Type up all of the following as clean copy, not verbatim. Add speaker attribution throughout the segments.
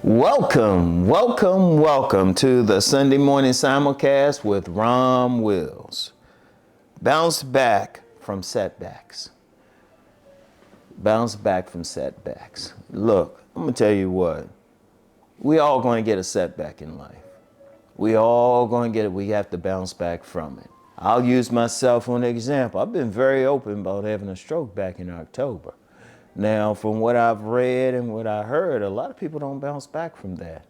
Speaker 1: Welcome to the Sunday morning simulcast with Rom Wills. Bounce back from setbacks. Bounce back from setbacks. Look, I'm gonna tell you what. We all going to get a setback in life. We all going to get it. We have to bounce back from it. I'll use myself for an example. I've been very open about having a stroke back in October. Now, from what I've read and what I heard, a lot of people don't bounce back from that.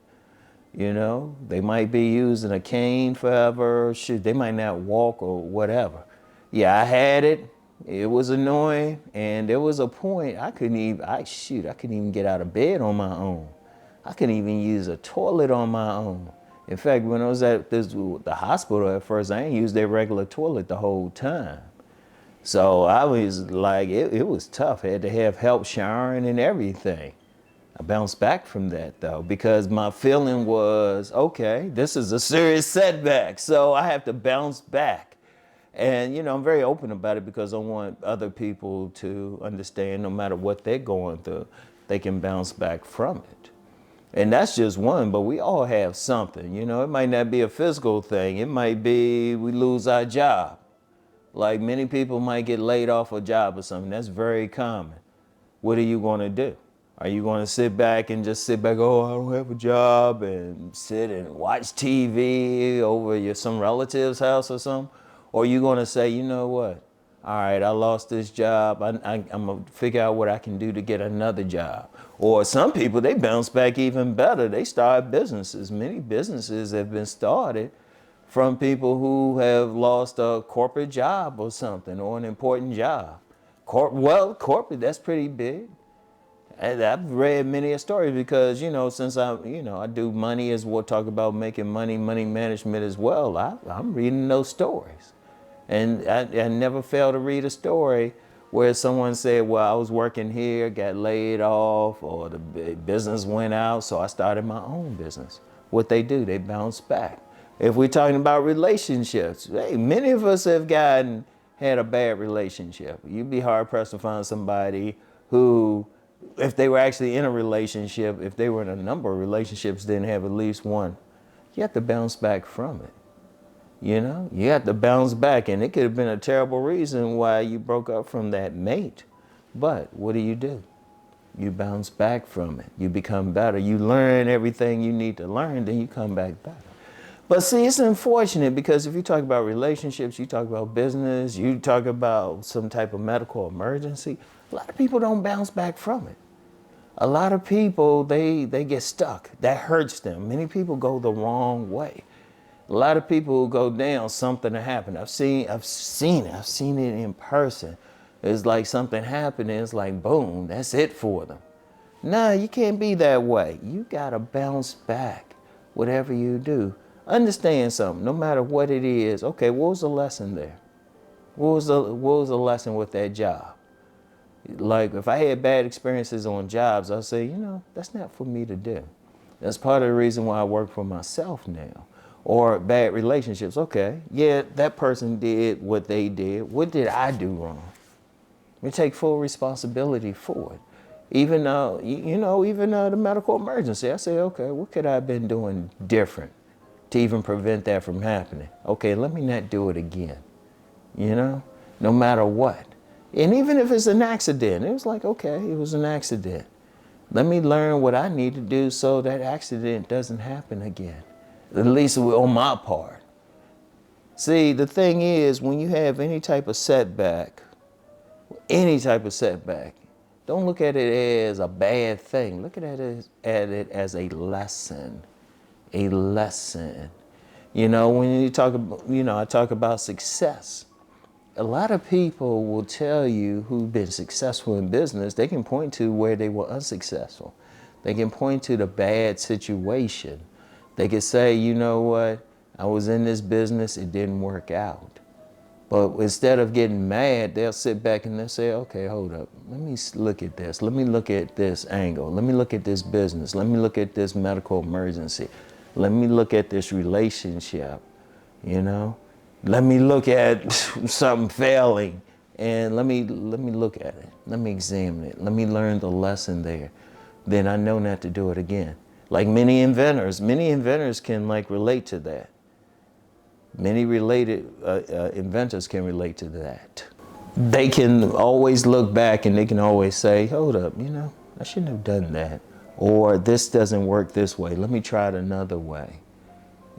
Speaker 1: You know, they might be using a cane forever. Shoot, they might not walk or whatever. Yeah, I had it. It was annoying. And there was a point I couldn't even get out of bed on my own. I couldn't even use a toilet on my own. In fact, when I was at the hospital at first, I didn't use their regular toilet the whole time. So I was like, it was tough. I had to have help showering and everything. I bounced back from that though, because my feeling was, okay, this is a serious setback. So I have to bounce back. And, you know, I'm very open about it because I want other people to understand no matter what they're going through, they can bounce back from it. And that's just one, but we all have something, you know, it might not be a physical thing. It might be we lose our job. Like many people might get laid off a job or something. That's very common. What are you going to do? Are you going to sit back, oh, I don't have a job, and sit and watch TV over some relative's house or something? Or are you going to say, you know what? All right, I lost this job. I'm going to figure out what I can do to get another job. Or some people, they bounce back even better. They start businesses. Many businesses have been started from people who have lost a corporate job or something, or an important job. Corporate, that's pretty big. And I've read many a story because, you know, since I do money as well, talk about making money management as well. I'm reading those stories. And I never fail to read a story where someone said, well, I was working here, got laid off, or the business went out, so I started my own business. What they do, they bounce back. If we're talking about relationships, hey, many of us have had a bad relationship. You'd be hard pressed to find somebody who, if they were actually in a relationship, if they were in a number of relationships, didn't have at least one. You have to bounce back from it. You know, you have to bounce back, and it could have been a terrible reason why you broke up from that mate. But what do? You bounce back from it. You become better. You learn everything you need to learn, then you come back better. But see, it's unfortunate because if you talk about relationships, you talk about business, you talk about some type of medical emergency, a lot of people don't bounce back from it. A lot of people, they get stuck. That hurts them. Many people go the wrong way. A lot of people go down, something to happen. I've seen it in person. It's like something happened and it's like, boom, that's it for them. Nah, you can't be that way. You gotta bounce back, whatever you do. Understand something, no matter what it is. Okay, what was the lesson there? What was the lesson with that job? Like if I had bad experiences on jobs, I'll say, you know, that's not for me to do. That's part of the reason why I work for myself now. Or bad relationships. Okay, yeah, that person did what they did. What did I do wrong? We take full responsibility for it. Even though, even the medical emergency, I say, okay, what could I have been doing different to even prevent that from happening? Okay, let me not do it again, no matter what. And even if it's an accident, it was like, okay, it was an accident. Let me learn what I need to do so that accident doesn't happen again, at least on my part. See, the thing is, when you have any type of setback, don't look at it as a bad thing. Look at it as a lesson. A lesson. When you talk about, I talk about success. A lot of people will tell you who've been successful in business, they can point to where they were unsuccessful. They can point to the bad situation. They can say, you know what, I was in this business, it didn't work out. But instead of getting mad, they'll sit back and they'll say, okay, hold up. Let me look at this. Let me look at this angle. Let me look at this business. Let me look at this medical emergency. Let me look at this relationship, Let me look at something failing and let me look at it. Let me examine it. Let me learn the lesson there. Then I know not to do it again. Like many inventors can like relate to that. Many related inventors can relate to that. They can always look back and they can always say, hold up, you know, I shouldn't have done that. Or this doesn't work this way. Let me try it another way.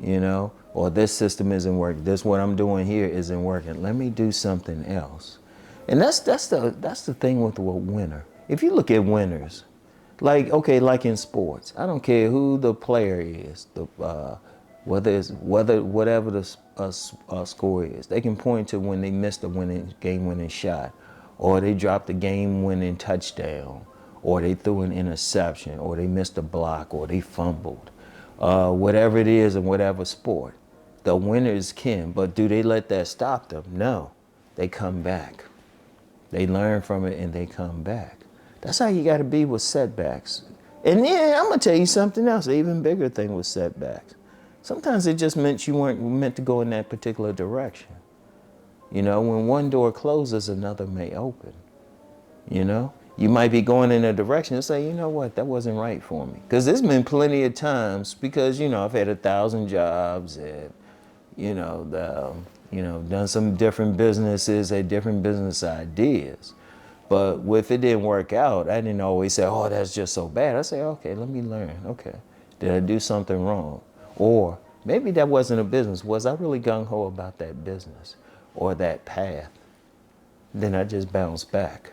Speaker 1: You know, or this system isn't working. This what I'm doing here isn't working. Let me do something else. And that's the thing with a winner. If you look at winners, like like in sports, I don't care who the player is, whatever the score is. They can point to when they missed a game-winning shot, or they dropped a game-winning touchdown, or they threw an interception, or they missed a block, or they fumbled. Whatever it is in whatever sport, the winners can. But do they let that stop them? No, they come back. They learn from it and they come back. That's how you got to be with setbacks. And yeah, I'm gonna tell you something else, an even bigger thing with setbacks. Sometimes it just meant you weren't meant to go in that particular direction. You know, when one door closes, another may open. You know, you might be going in a direction and say, you know what, that wasn't right for me. Because there's been plenty of times, because, you know, I've had 1,000 jobs and, you know, done some different businesses, had different business ideas. But if it didn't work out, I didn't always say, oh, that's just so bad. I say, okay, let me learn. Okay, did I do something wrong? Or maybe that wasn't a business. Was I really gung-ho about that business or that path? Then I just bounced back.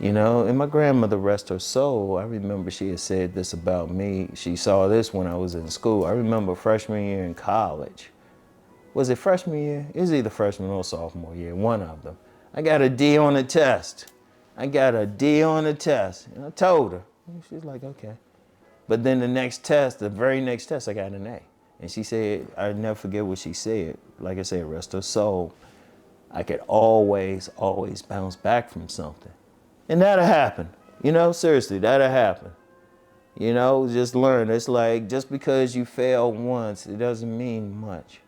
Speaker 1: You know, and my grandmother, rest her soul, I remember she had said this about me. She saw this when I was in school. I remember freshman year in college. Was it freshman year? It was either freshman or sophomore year, one of them. I got a D on the test. I got a D on the test. And I told her. And she's like, okay. But then the next test, the very next test, I got an A. And she said, I'll never forget what she said. Like I said, rest her soul. I could always bounce back from something. And that'll happen. You know, seriously, that'll happen. You know, just learn. It's like, just because you fail once, it doesn't mean much.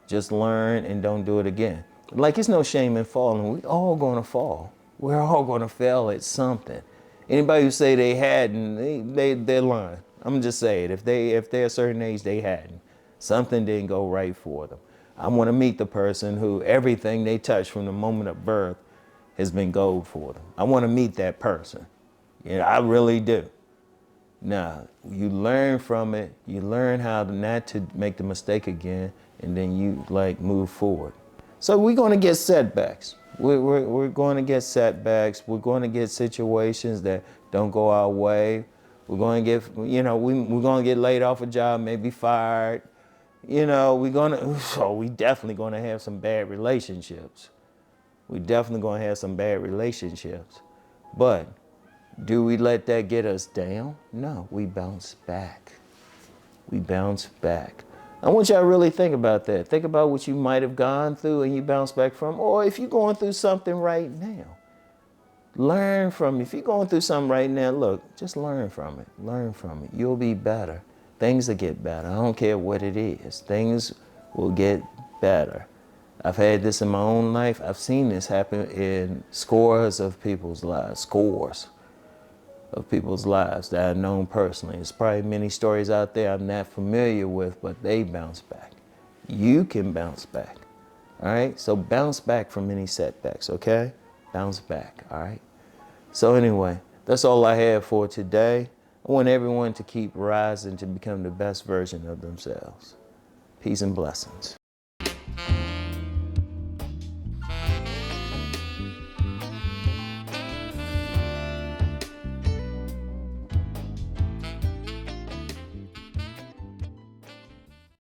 Speaker 1: Just learn and don't do it again. Like, it's no shame in falling. We're all going to fall. We're all going to fail at something. Anybody who say they hadn't, they're lying. I'm just saying, if they're a certain age, they hadn't. Something didn't go right for them. I want to meet the person who everything they touch from the moment of birth has been gold for them. I want to meet that person. You know, I really do. Now, you learn from it. You learn how not to make the mistake again, and then you like move forward. So we're going to get setbacks. We're going to get setbacks. We're going to get situations that don't go our way. We're going to get, you know, we're going to get laid off a job, maybe fired. You know, we definitely going to have some bad relationships. We definitely going to have some bad relationships. But do we let that get us down? No, we bounce back. We bounce back. I want y'all to really think about that. Think about what you might have gone through and you bounce back from, or if you're going through something right now, learn from it. If you're going through something right now, look, just learn from it. Learn from it. You'll be better. Things will get better. I don't care what it is. Things will get better. I've had this in my own life. I've seen this happen in scores of people's lives, scores of people's lives that I've known personally. There's probably many stories out there I'm not familiar with, but they bounce back. You can bounce back, all right? So bounce back from any setbacks, okay? Bounce back, all right? So anyway, that's all I have for today. I want everyone to keep rising to become the best version of themselves. Peace and blessings.